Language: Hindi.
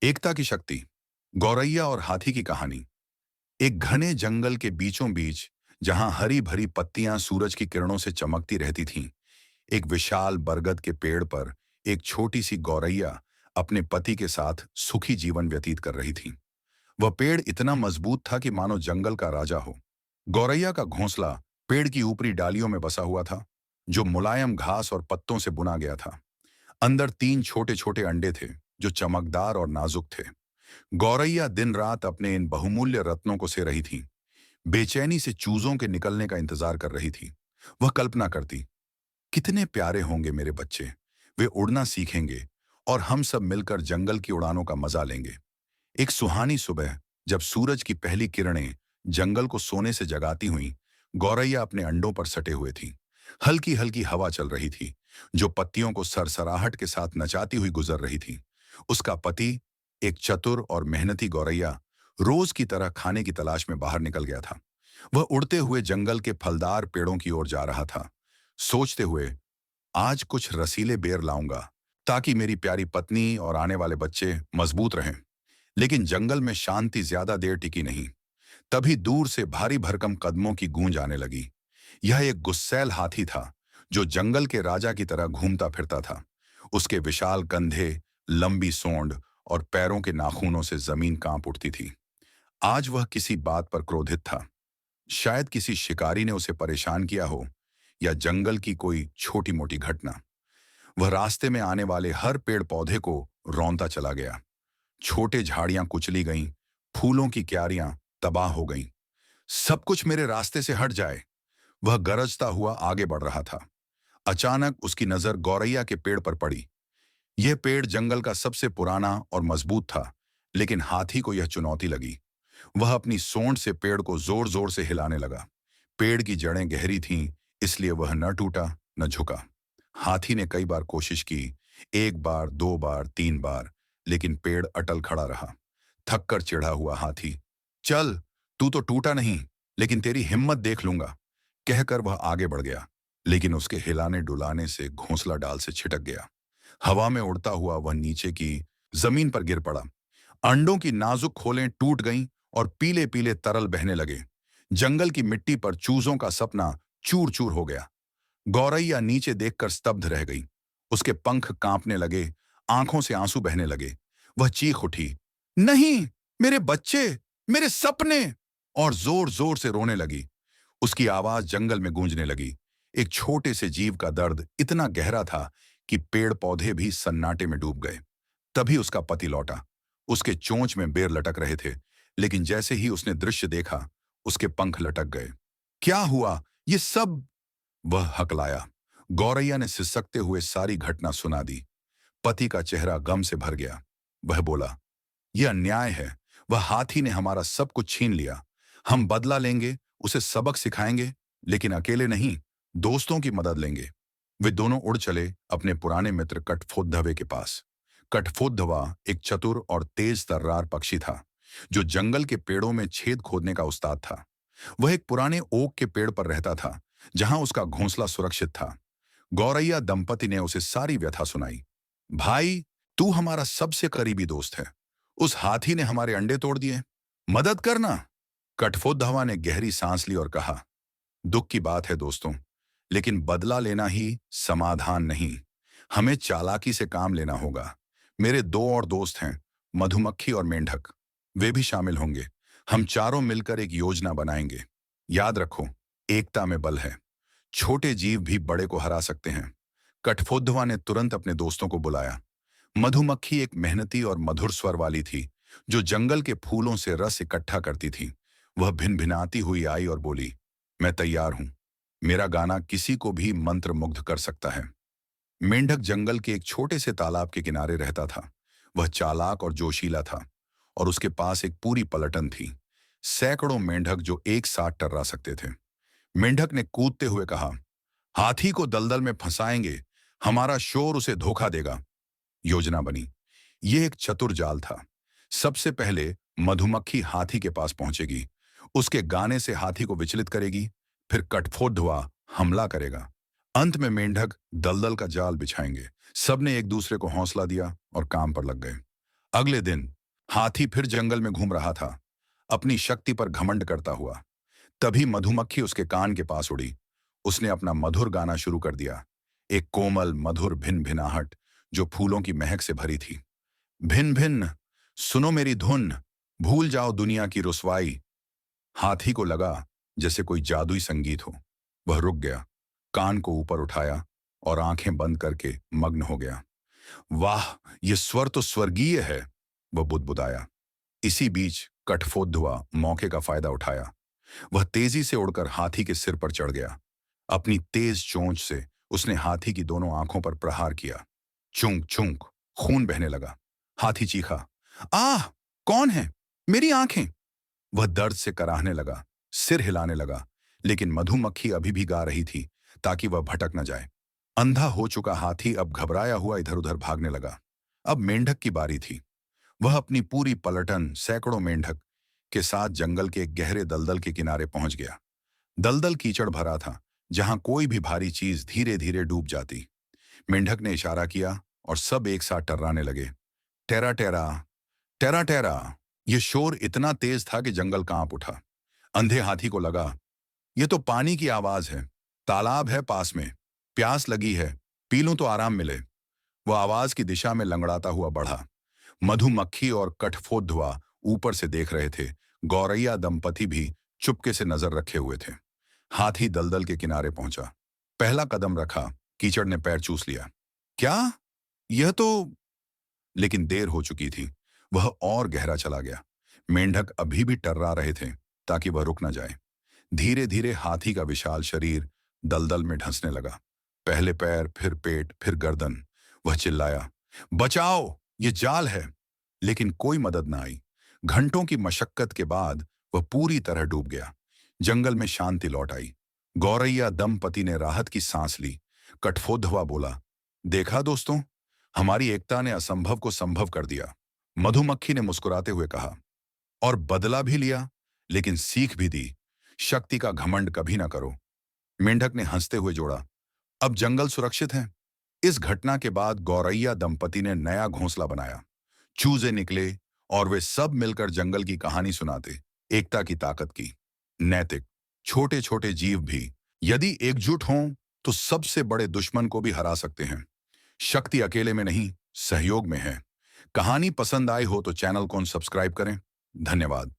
एकता की शक्ति। गौरैया और हाथी की कहानी। एक घने जंगल के बीचों बीच, जहां हरी भरी पत्तियां सूरज की किरणों से चमकती रहती थीं, एक विशाल बरगद के पेड़ पर एक छोटी सी गौरैया अपने पति के साथ सुखी जीवन व्यतीत कर रही थी। वह पेड़ इतना मजबूत था कि मानो जंगल का राजा हो। गौरैया का घोंसला पेड़ की ऊपरी डालियों में बसा हुआ था, जो मुलायम घास और पत्तों से बुना गया था। अंदर तीन छोटे छोटे अंडे थे, जो चमकदार और नाजुक थे। गौरैया दिन रात अपने इन बहुमूल्य रत्नों को से रही थी, बेचैनी से चूजों के निकलने का इंतजार कर रही थी। वह कल्पना करती, कितने प्यारे होंगे मेरे बच्चे, वे उड़ना सीखेंगे और हम सब मिलकर जंगल की उड़ानों का मजा लेंगे। एक सुहानी सुबह, जब सूरज की पहली किरणें जंगल को सोने से जगाती हुई, गौरैया अपने अंडों पर सटे हुए थी। हल्की हल्की हवा चल रही थी, जो पत्तियों को सरसराहट के साथ नचाती हुई गुजर रही थी। उसका पति, एक चतुर और मेहनती गौरैया, रोज की तरह खाने की तलाश में बाहर निकल गया था। वह उड़ते हुए जंगल के फलदार पेड़ों की ओर जा रहा था, सोचते हुए, आज कुछ रसीले बेर लाऊंगा ताकि मेरी प्यारी पत्नी और आने वाले बच्चे मजबूत रहें। लेकिन जंगल में शांति ज्यादा देर टिकी नहीं। तभी दूर से भारी भरकम कदमों की गूंज आने लगी। यह एक गुस्सैल हाथी था, जो जंगल के राजा की तरह घूमता फिरता था। उसके विशाल कंधे, लंबी सोंड और पैरों के नाखूनों से जमीन कांप उठती थी। आज वह किसी बात पर क्रोधित था। शायद किसी शिकारी ने उसे परेशान किया हो, या जंगल की कोई छोटी मोटी घटना। वह रास्ते में आने वाले हर पेड़ पौधे को रौंदता चला गया। छोटे झाड़ियां कुचली गईं, फूलों की क्यारियां तबाह हो गईं। सब कुछ मेरे रास्ते से हट जाए, वह गरजता हुआ आगे बढ़ रहा था। अचानक उसकी नजर गौरैया के पेड़ पर पड़ी। यह पेड़ जंगल का सबसे पुराना और मजबूत था, लेकिन हाथी को यह चुनौती लगी। वह अपनी सोंड से पेड़ को जोर जोर से हिलाने लगा। पेड़ की जड़ें गहरी थीं, इसलिए वह न टूटा न झुका। हाथी ने कई बार कोशिश की, एक बार, दो बार, तीन बार, लेकिन पेड़ अटल खड़ा रहा। थककर चिढ़ा हुआ हाथी, चल, तू तो टूटा नहीं, लेकिन तेरी हिम्मत देख लूंगा, कहकर वह आगे बढ़ गया। लेकिन उसके हिलाने डुलाने से घोंसला डाल से छिटक गया। हवा में उड़ता हुआ वह नीचे की जमीन पर गिर पड़ा। अंडों की नाजुक खोलें टूट गईं और पीले पीले तरल बहने लगे। जंगल की मिट्टी पर चूजों का सपना चूर चूर हो गया। गौरैया नीचे देखकर स्तब्ध रह गई। उसके पंख कांपने लगे, आंखों से आंसू बहने लगे। वह चीख उठी, नहीं, मेरे बच्चे, मेरे सपने, और जोर जोर से रोने लगी। उसकी आवाज जंगल में गूंजने लगी। एक छोटे से जीव का दर्द इतना गहरा था कि पेड़ पौधे भी सन्नाटे में डूब गए। तभी उसका पति लौटा। उसके चोंच में बेर लटक रहे थे, लेकिन जैसे ही उसने दृश्य देखा, उसके पंख लटक गए। क्या हुआ ये सब? वह हकलाया। गौरैया ने सिसकते हुए सारी घटना सुना दी। पति का चेहरा गम से भर गया। वह बोला, यह अन्याय है। वह हाथी ने हमारा सब कुछ छीन लिया। हम बदला लेंगे, उसे सबक सिखाएंगे, लेकिन अकेले नहीं, दोस्तों की मदद लेंगे। वे दोनों उड़ चले अपने पुराने मित्र कठफोद्धवे के पास। कठफोद्धवा एक चतुर और तेज तर्रार पक्षी था, जो जंगल के पेड़ों में छेद खोदने का उस्ताद था। वह एक पुराने ओक के पेड़ पर रहता था, जहां उसका घोंसला सुरक्षित था। गौरैया दंपति ने उसे सारी व्यथा सुनाई। भाई, तू हमारा सबसे करीबी दोस्त है। उस हाथी ने हमारे अंडे तोड़ दिए, मदद करना। कठफोद्धवा ने गहरी सांस ली और कहा, दुख की बात है दोस्तों, लेकिन बदला लेना ही समाधान नहीं। हमें चालाकी से काम लेना होगा। मेरे दो और दोस्त हैं, मधुमक्खी और मेंढक। वे भी शामिल होंगे। हम चारों मिलकर एक योजना बनाएंगे। याद रखो, एकता में बल है। छोटे जीव भी बड़े को हरा सकते हैं। कठफोद्धवा ने तुरंत अपने दोस्तों को बुलाया। मधुमक्खी एक मेहनती और मधुर स्वर वाली थी, जो जंगल के फूलों से रस इकट्ठा करती थी। वह भिनभिनाती हुई आई और बोली, मैं तैयार हूं। मेरा गाना किसी को भी मंत्र मुग्ध कर सकता है। मेंढक जंगल के एक छोटे से तालाब के किनारे रहता था। वह चालाक और जोशीला था, और उसके पास एक पूरी पलटन थी। सैकड़ों मेंढक जो एक साथ टर्रा सकते थे। मेंढक ने कूदते हुए कहा, हाथी को दलदल में फंसाएंगे, हमारा शोर उसे धोखा देगा। योजना बनी। यह एक चतुर जाल था। सबसे पहले मधुमक्खी हाथी के पास पहुंचेगी, उसके गाने से हाथी को विचलित करेगी, फिर कठफोद्धवा हमला करेगा। अंत में मेंढक दलदल का जाल बिछाएंगे। सबने एक दूसरे को हौसला दिया और काम पर लग गए। अगले दिन हाथी फिर जंगल में घूम रहा था, अपनी शक्ति पर घमंड करता हुआ। तभी मधुमक्खी उसके कान के पास उड़ी। उसने अपना मधुर गाना शुरू कर दिया, एक कोमल मधुर भिन भिनाहट जो फूलों की महक से भरी थी। भिन भिन, सुनो मेरी धुन, भूल जाओ दुनिया की रुसवाई। हाथी को लगा जैसे कोई जादुई संगीत हो। वह रुक गया, कान को ऊपर उठाया और आंखें बंद करके मग्न हो गया। वाह, ये स्वर तो स्वर्गीय है, वह बुदबुदाया। इसी बीच कठफोद्धुआ मौके का फायदा उठाया। वह तेजी से उड़कर हाथी के सिर पर चढ़ गया। अपनी तेज चोंच से उसने हाथी की दोनों आंखों पर प्रहार किया। चुंक चुंक, खून बहने लगा। हाथी चीखा, आह, कौन है? मेरी आंखें! वह दर्द से कराहने लगा, सिर हिलाने लगा, लेकिन मधुमक्खी अभी भी गा रही थी ताकि वह भटक न जाए। अंधा हो चुका हाथी अब घबराया हुआ इधर उधर भागने लगा। अब मेंढक की बारी थी। वह अपनी पूरी पलटन, सैकड़ों मेंढक के साथ जंगल के एक गहरे दलदल के किनारे पहुंच गया। दलदल कीचड़ भरा था, जहां कोई भी भारी चीज धीरे धीरे डूब जाती। मेंढक ने इशारा किया और सब एक साथ टर्राने लगे। टेरा टेरा, टेरा टेरा। यह शोर इतना तेज था कि जंगल कांप उठा। अंधे हाथी को लगा, यह तो पानी की आवाज है, तालाब है पास में, प्यास लगी है, पी लूं तो आराम मिले। वह आवाज की दिशा में लंगड़ाता हुआ बढ़ा। मधुमक्खी और कठफोद्धुआ ऊपर से देख रहे थे। गौरैया दंपति भी चुपके से नजर रखे हुए थे। हाथी दलदल के किनारे पहुंचा। पहला कदम रखा, कीचड़ ने पैर चूस लिया। क्या? यह तो... लेकिन देर हो चुकी थी। वह और गहरा चला गया। मेंढक अभी भी टर्रा रहे थे ताकि वह रुक न जाए। धीरे धीरे हाथी का विशाल शरीर दलदल में धंसने लगा। पहले पैर, फिर पेट, फिर गर्दन। वह चिल्लाया, बचाओ, ये जाल है। लेकिन कोई मदद न आई। घंटों की मशक्कत के बाद वह पूरी तरह डूब गया। जंगल में शांति लौट आई। गौरैया दंपति ने राहत की सांस ली। कठफोद्धवा बोला, देखा दोस्तों, हमारी एकता ने असंभव को संभव कर दिया। मधुमक्खी ने मुस्कुराते हुए कहा, और बदला भी लिया, लेकिन सीख भी दी, शक्ति का घमंड कभी ना करो। मेंढक ने हंसते हुए जोड़ा, अब जंगल सुरक्षित है। इस घटना के बाद गौरैया दंपति ने नया घोंसला बनाया। चूजे निकले और वे सब मिलकर जंगल की कहानी सुनाते, एकता की ताकत की। नैतिक, छोटे छोटे जीव भी यदि एकजुट हों तो सबसे बड़े दुश्मन को भी हरा सकते हैं। शक्ति अकेले में नहीं, सहयोग में है। कहानी पसंद आई हो तो चैनल को सब्सक्राइब करें। धन्यवाद।